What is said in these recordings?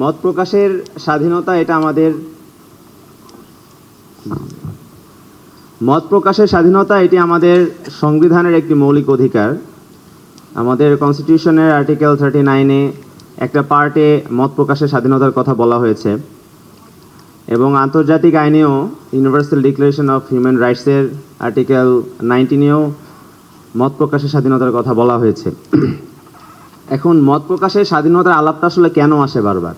মত প্রকাশের স্বাধীনতা এটা আমাদের মত প্রকাশের স্বাধীনতা এটি আমাদের সংবিধানের একটি মৌলিক অধিকার। আমাদের কনস্টিটিউশনের আর্টিকেল 39-এ একটা পার্টে মত প্রকাশের স্বাধীনতার কথা বলা হয়েছে এবং আন্তর্জাতিক আইনেও ইউনিভার্সাল ডিক্লারেশন অফ হিউম্যান রাইটসের আর্টিকেল 19-এও মত প্রকাশের স্বাধীনতার কথা বলা হয়েছে। এখন মত প্রকাশের স্বাধীনতার আলাপটা আসলে কেন আসে বারবার?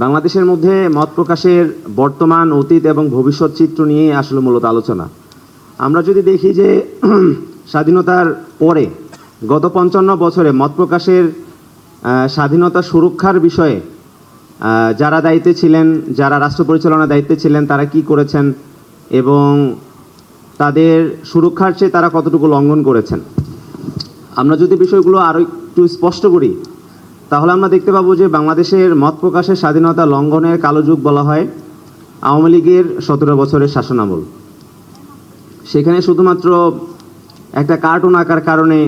বাংলাদেশের মধ্যে মত প্রকাশের বর্তমান, অতীত এবং ভবিষ্যৎ চিত্র নিয়ে আসলে মূলত আলোচনা। আমরা যদি দেখি যে স্বাধীনতার পরে গত 55 বছরে মত প্রকাশের স্বাধীনতা সুরক্ষার বিষয়ে যারা দায়িত্বে ছিলেন, যারা রাষ্ট্র পরিচালনার দায়িত্বে ছিলেন, তারা কি করেছেন এবং তাদের সুরক্ষার চেয়ে তারা কতটুকু লঙ্ঘন করেছেন, আমরা যদি বিষয়গুলো আরও একটু স্পষ্ট করি তাহলে আমরা দেখতে পাবো যে বাংলাদেশের মত প্রকাশের স্বাধীনতা লঙ্ঘনের কালো যুগ বলা হয় আওয়ামী লীগের 17 বছরের শাসনামল। সেখানে শুধুমাত্র একটা কার্টুন আঁকার কারণে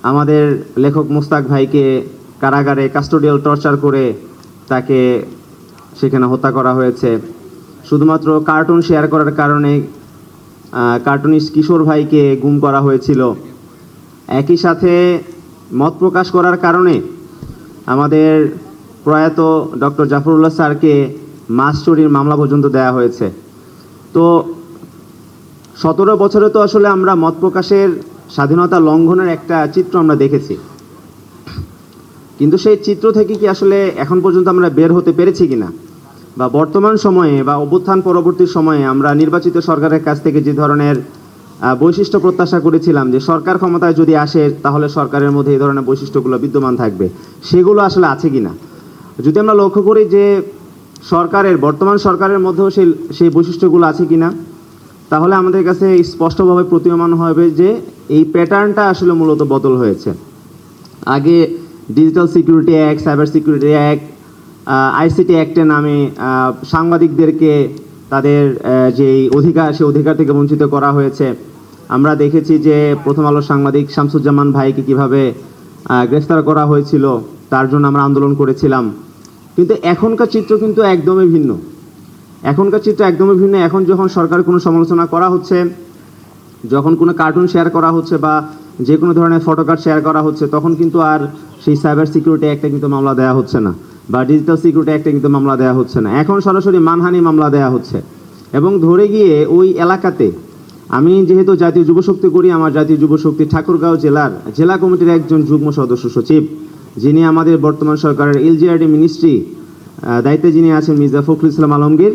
আমাদের লেখক মুস্তাক ভাইকে কারাগারে কাস্টোডিয়াল টর্চার করে তাকে সেখানে হত্যা করা হয়েছে। শুধুমাত্র কার্টুন শেয়ার করার কারণে কার্টুনিস্ট কিশোর ভাইকে গুম করা হয়েছিল। একই সাথে মত প্রকাশ করার কারণে আমাদের প্রয়াত ডক্টর জাফরুল্লাহ স্যারকে মাছ চুরির মামলা পর্যন্ত দেওয়া হয়েছে। তো 17 বছরে তো আসলে আমরা মত প্রকাশের স্বাধীনতা লঙ্ঘনের একটা চিত্র আমরা দেখেছি, কিন্তু সেই চিত্র থেকে কি আসলে এখন পর্যন্ত আমরা বের হতে পেরেছি কিনা, বা বর্তমান সময়ে বা অভ্যুত্থান পরবর্তী সময়ে আমরা নির্বাচিত সরকারের কাছ থেকে যে ধরনের বৈশিষ্ট্য প্রত্যাশা করেছিলাম যে সরকার ক্ষমতায় যদি আসে তাহলে সরকারের মধ্যে এই ধরনের বৈশিষ্ট্যগুলো বিদ্যমান থাকবে, সেগুলো আসলে আছে কিনা। যদি আমরা লক্ষ্য করি যে বর্তমান সরকারের মধ্যেও সেই বৈশিষ্ট্যগুলো আছে কিনা, তাহলে আমাদের কাছে স্পষ্টভাবে প্রতীয়মান হবে যে এই প্যাটার্নটা আসলে মূলত বদল হয়েছে। আগে digital security act, cyber security act, ICT অ্যাক্টের নামে সাংবাদিকদেরকে তাদের যে অধিকার, সেই অধিকার থেকে বঞ্চিত করা হয়েছে। আমরা দেখেছি যে প্রথম আলোর সাংবাদিক শামসুজ্জামান ভাইকে কিভাবে গ্রেফতার করা হয়েছিল, তার জন্য আমরা আন্দোলন করেছিলাম। কিন্তু এখনকার চিত্র কিন্তু একদমই ভিন্ন। এখন যখন সরকার কোনো সমালোচনা করা হচ্ছে, যখন কোনো কার্টুন শেয়ার করা হচ্ছে বা যে কোনো ধরনের ফটোকার্ড শেয়ার করা হচ্ছে, তখন কিন্তু আর সেই সাইবার সিকিউরিটি অ্যাক্টে কিন্তু মামলা দেওয়া হচ্ছে না, বা ডিজিটাল সিকিউরিটি অ্যাক্টে কিন্তু মামলা দেওয়া হচ্ছে না। এখন সরাসরি মানহানি মামলা দেওয়া হচ্ছে এবং ধরে গিয়ে ওই এলাকাতে, আমি যেহেতু জাতীয় যুবশক্তি করি, আমার জাতীয় যুবশক্তি ঠাকুরগাঁও জেলা কমিটির একজন যুগ্ম সদস্য সচিব, যিনি আমাদের বর্তমান সরকারের এলজিআরডি মিনিস্ট্রি দায়িত্বে যিনি আছেন মির্জা ফখরুল ইসলাম আলমগীর,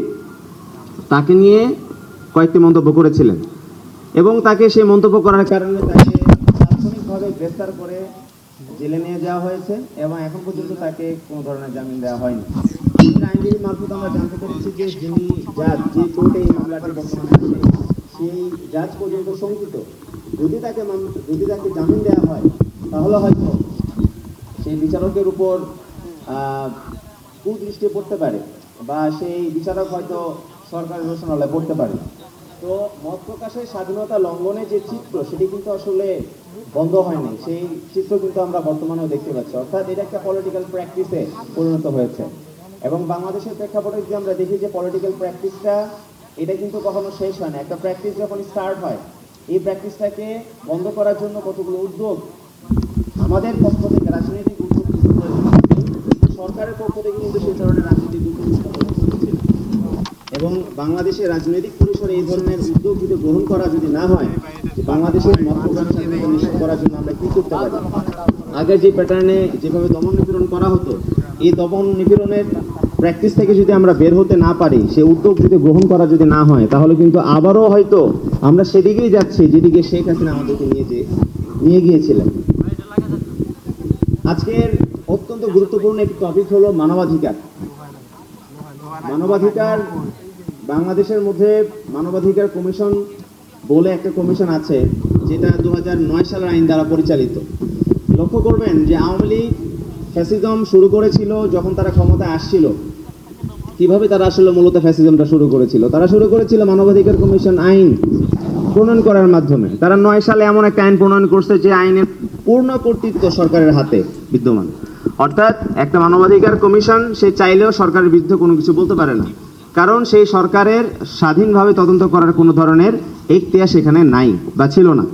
তাকে নিয়ে কয়েকটি মন্তব্য করেছিলেন এবং তাকে সেই মন্তব্য করার কারণে তাকে তাৎক্ষণিকভাবে গ্রেফতার করে জেলে নিয়ে যাওয়া হয়েছে এবং এখন পর্যন্ত তাকে কোনো ধরনের জামিন দেওয়া হয়নি। আইনজীবী মারফত আমরা জানতে পেরেছি যে যিনি জাজ, যে কোর্টে এই মামলাটি বর্তমানে আছে, সেই জাজ পর্যন্ত শঙ্কিত। যদি তাকে জামিন দেওয়া হয় তাহলে হয়তো সেই বিচারকের উপর কুদৃষ্টি পড়তে পারে বা সেই বিচারক হয়তো সরকারের রোষণালয়ে পড়তে পারে। তো মত প্রকাশের স্বাধীনতা লঙ্ঘনের যে চিত্র, সেটি কিন্তু আসলে বন্ধ হয়নি, সেই চিত্র কিন্তু আমরা বর্তমানেও দেখতে পাচ্ছি। অর্থাৎ এটা একটা পলিটিক্যাল প্র্যাকটিসে পরিণত হয়েছে এবং বাংলাদেশের প্রেক্ষাপটে যদি আমরা দেখি যে পলিটিক্যাল প্র্যাকটিসটা এটা কিন্তু কখনো শেষ হয় না। একটা প্র্যাকটিস যখন স্টার্ট হয়, এই প্র্যাকটিসটাকে বন্ধ করার জন্য কতগুলো উদ্যোগ আমাদের পক্ষ থেকে, রাজনৈতিক উদ্যোগ, সরকারের পক্ষ থেকে কিন্তু সেই ধরনের রাজনৈতিক উদ্যোগ এবং বাংলাদেশের রাজনৈতিক পরিসরে এই ধরনের উদ্যোগ যদি গ্রহণ করা যদি না হয়, বাংলাদেশের মত প্রকাশ স্বাধীনতা নিশ্চিত করার জন্য আমরা কি করতে পারি? আগে যে প্যাটার্নে যেভাবে দমন নিপীড়ন করা হতো, এই দমন নিপীড়নের প্র্যাকটিস থেকে যদি আমরা বের হতে না পারি, সে উদ্যোগ যদি গ্রহণ করা যদি না হয়, তাহলে কিন্তু আবারও হয়তো আমরা সেদিকেই যাচ্ছি যেদিকে শেখ হাসিনা আমাদেরকে নিয়ে গিয়েছিলেন। আজকের অত্যন্ত গুরুত্বপূর্ণ একটি টপিক হলো মানবাধিকার। বাংলাদেশের মধ্যে মানবাধিকার কমিশন বলে একটা কমিশন আছে, যেটা 2009 সালের আইন দ্বারা পরিচালিত। লক্ষ্য করবেন যে আওয়ামী লীগ ফ্যাসিজম শুরু করেছিল যখন তারা ক্ষমতায় আসছিল। কিভাবে তারা আসলে মূলত ফ্যাসিজমটা শুরু করেছিল? তারা শুরু করেছিল মানবাধিকার কমিশন আইন প্রণয়ন করার মাধ্যমে। তারা 9 সালে এমন একটা আইন প্রণয়ন করছে যে আইনের পূর্ণ কর্তৃত্ব সরকারের হাতে বিদ্যমান। অর্থাৎ একটা মানবাধিকার কমিশন সে চাইলেও সরকারের বিরুদ্ধে কোনো কিছু বলতে পারে না, কারণ সেই সরকারের স্বাধীনভাবে তদন্ত করার কোনো ধরনের এখতিয়ার সেখানে নাই বা ছিল না।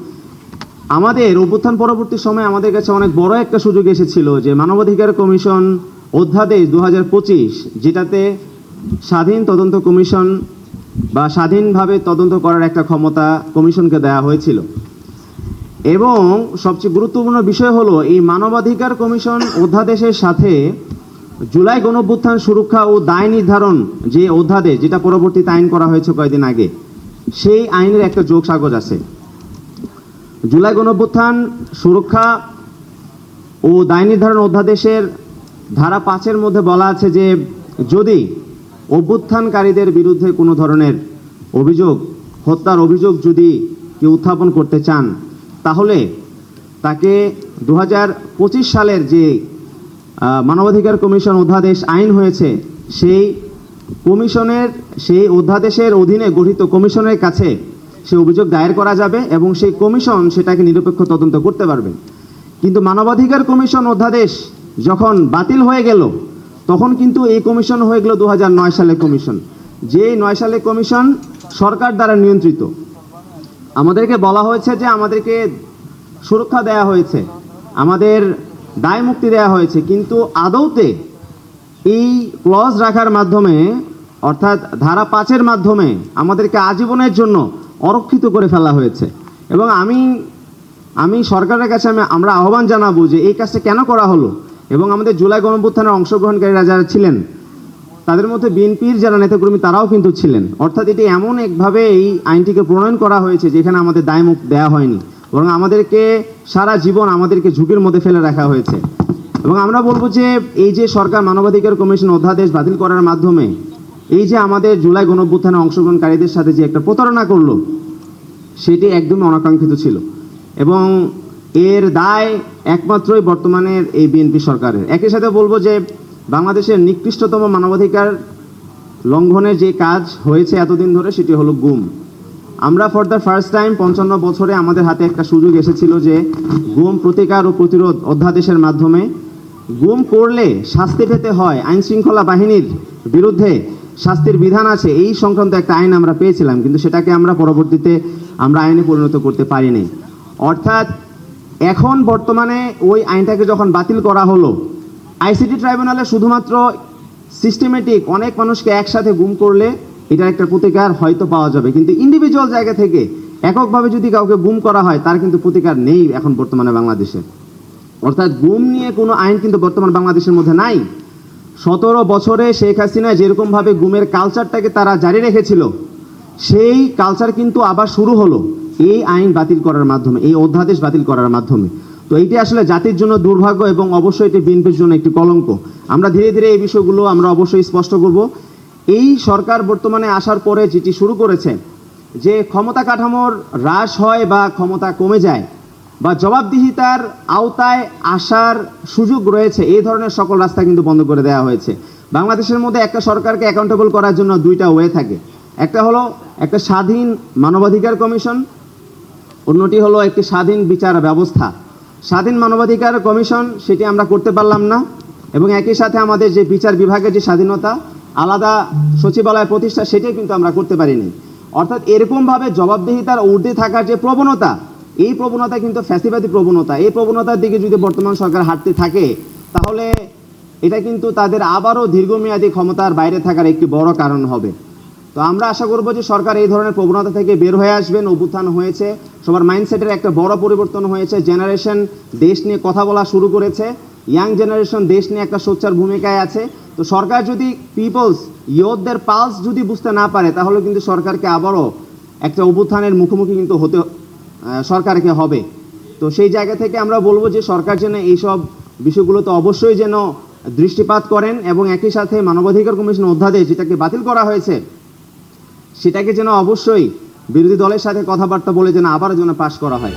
আমাদের অভ্যুত্থান পরবর্তী সময়ে আমাদের কাছে অনেক বড় একটা সুযোগ এসেছিল যে মানবাধিকার কমিশন অধ্যাদেশ 2025, যেটাতে স্বাধীন তদন্ত কমিশন বা স্বাধীনভাবে তদন্ত করার একটা ক্ষমতা কমিশনকে দেওয়া হয়েছিল। এবং সবচেয়ে গুরুত্বপূর্ণ বিষয় হলো এই মানবাধিকার কমিশন অধ্যাদেশের সাথে জুলাই গণঅভ্যুত্থান সুরক্ষা ও দায় নির্ধারণ যে অধ্যাদেশ, যেটা পরবর্তীতে আইন করা হয়েছে কয়েকদিন আগে, সেই আইনের একটা যোগ সাগজ আছে। জুলাই গণঅভ্যুত্থান সুরক্ষা ও দায় নির্ধারণ অধ্যাদেশের ধারা 5-এর মধ্যে বলা আছে যে যদি অভ্যুত্থানকারীদের বিরুদ্ধে কোনো ধরনের অভিযোগ, হত্যার অভিযোগ যদি কেউ উত্থাপন করতে চান, তাহলে তাকে 2025 সালের যে মানবাধিকার কমিশন অধ্যাদেশ আইন হয়েছে, সেই কমিশনের সেই অধ্যাদেশের অধীনে গঠিত কমিশনের কাছে সে অভিযোগ দায়ের করা যাবে এবং সেই কমিশন সেটাকে নিরপেক্ষ তদন্ত করতে পারবে। কিন্তু মানবাধিকার কমিশন অধ্যাদেশ যখন বাতিল হয়ে গেল, তখন কিন্তু এই কমিশন হয়ে গেল 2009 সালের কমিশন, যে 9 সালের কমিশন সরকার দ্বারা নিয়ন্ত্রিত। আমাদেরকে বলা হয়েছে যে আমাদেরকে সুরক্ষা দেয়া হয়েছে, আমাদের দায় মুক্তি দেওয়া হয়েছে, কিন্তু আদৌতে এই ক্লজ রাখার মাধ্যমে, অর্থাৎ ধারা 5-এর মাধ্যমে আমাদেরকে আজীবনের জন্য অরক্ষিত করে ফেলা হয়েছে। এবং আমি সরকারের কাছে আমরা আহ্বান জানাবো যে এই কাজটা কেন করা হলো। এবং আমাদের জুলাই গণঅভ্যুত্থানের অংশগ্রহণকারীরা যারা ছিলেন, তাদের মধ্যে বিএনপির যারা নেতাকর্মী তারাও কিন্তু ছিলেন। অর্থাৎ এটি এমন একভাবে এই আইনটিকে প্রণয়ন করা হয়েছে যেখানে আমাদের দায় মুক্তি দেওয়া হয়নি, বরং আমাদেরকে সারা জীবন আমাদেরকে ঝুঁকির মধ্যে ফেলে রাখা হয়েছে। এবং আমরা বলবো যে এই যে সরকার মানবাধিকার কমিশন অধ্যাদেশ বাতিল করার মাধ্যমে এই যে আমাদের জুলাই গণঅভ্যুত্থানে অংশগ্রহণকারীদের সাথে যে একটা প্রতারণা করলো, সেটি একদমই অনাকাঙ্ক্ষিত ছিল এবং এর দায় একমাত্রই বর্তমানের এই বিএনপি সরকারের। একই সাথে বলবো যে বাংলাদেশের নিকৃষ্টতম মানবাধিকার লঙ্ঘনের যে কাজ হয়েছে এতদিন ধরে, সেটি হলো গুম। আমরা ফর দ্য ফার্স্ট টাইম 55 বছরে আমাদের হাতে একটা সুযোগ এসেছিল যে গুম প্রতিকার ও প্রতিরোধ অধ্যাদেশের মাধ্যমে গুম করলে শাস্তি পেতে হয়, আইন শৃঙ্খলা বাহিনীর বিরুদ্ধে শাস্তির বিধান আছে, এই সংক্রান্ত একটা আইন আমরা পেয়েছিলাম, কিন্তু সেটাকে আমরা পরবর্তীতে আইনে পরিণত করতে পারিনি। অর্থাৎ এখন বর্তমানে ওই আইনটাকে যখন বাতিল করা হলো, আইসিটি ট্রাইব্যুনালে শুধুমাত্র সিস্টেমেটিক অনেক মানুষকে একসাথে গুম করলে এটার একটা প্রতিকার হয়তো পাওয়া যাবে, কিন্তু ইন্ডিভিজুয়াল জায়গা থেকে এককভাবে যদি কাউকে গুম করা হয় তার কিন্তু প্রতিকার নেই এখন বর্তমানে বাংলাদেশে। অর্থাৎ গুম নিয়ে কোনো আইন কিন্তু বর্তমান বাংলাদেশের মধ্যে নাই। 17 বছরে শেখ হাসিনা যেরকমভাবে গুমের কালচারটাকে তারা জারি রেখেছিল, সেই কালচার কিন্তু আবার শুরু হলো এই আইন বাতিল করার মাধ্যমে, এই অধ্যাদেশ বাতিল করার মাধ্যমে। তো এইটি আসলে জাতির জন্য দুর্ভাগ্য এবং অবশ্যই এটি বিএনপির জন্য একটি কলঙ্ক। আমরা ধীরে ধীরে এই বিষয়গুলো আমরা অবশ্যই স্পষ্ট করব। এই সরকার বর্তমানে আসার পরে যেটি শুরু করেছে যে ক্ষমতা কাঠামোর হ্রাস হয় বা ক্ষমতা কমে যায় বা জবাবদিহিতার আওতায় আসার সুযোগ রয়েছে, এই ধরনের সকল রাস্তা কিন্তু বন্ধ করে দেওয়া হয়েছে। বাংলাদেশের মধ্যে একটা সরকারকে অ্যাকাউন্টেবল করার জন্য দুইটা ওয়ে থাকে, একটা হলো একটা স্বাধীন মানবাধিকার কমিশন, অন্যটি হলো একটি স্বাধীন বিচার ব্যবস্থা। স্বাধীন মানবাধিকার কমিশন সেটি আমরা করতে পারলাম না, এবং একই সাথে আমাদের যে বিচার বিভাগের যে স্বাধীনতা, আলাদা সচিবালয় প্রতিষ্ঠা, সেটাই কিন্তু আমরা করতে পারিনি। অর্থাৎ এরকমভাবে জবাবদিহিতার ঊর্ধ্বে থাকার যে প্রবণতা, এই প্রবণতা কিন্তু ফ্যাসিবাদী প্রবণতা। এই প্রবণতার দিকে যদি বর্তমান সরকার হাঁটতে থাকে, তাহলে এটা কিন্তু তাদের আবারও দীর্ঘমেয়াদী ক্ষমতার বাইরে থাকার একটি বড় কারণ হবে। তো আমরা আশা করব যে সরকার এই ধরনের প্রবণতা থেকে বের হয়ে আসবেন। অভ্যুত্থান হয়েছে, সবার মাইন্ডসেটের একটা বড় পরিবর্তন হয়েছে, জেনারেশন দেশ নিয়ে কথা বলা শুরু করেছে, ইয়াং জেনারেশন দেশ নিয়ে একটা সোচ্চার ভূমিকায় আছে। তো সরকার যদি ইয়ুথদের পালস যদি বুঝতে না পারে, তাহলে কিন্তু সরকারকে আবারও একটা অভ্যুত্থানের মুখোমুখি কিন্তু হতে সরকারকে হবে। তো সেই জায়গা থেকে আমরা বলবো যে সরকার যেন এইসব বিষয়গুলোতে অবশ্যই যেন দৃষ্টিপাত করেন এবং একই সাথে মানবাধিকার কমিশন অধ্যাদেশ যেটাকে বাতিল করা হয়েছে, সেটাকে যেন অবশ্যই বিরোধী দলের সাথে কথাবার্তা বলে যেন আবার যেন পাশ করা হয়।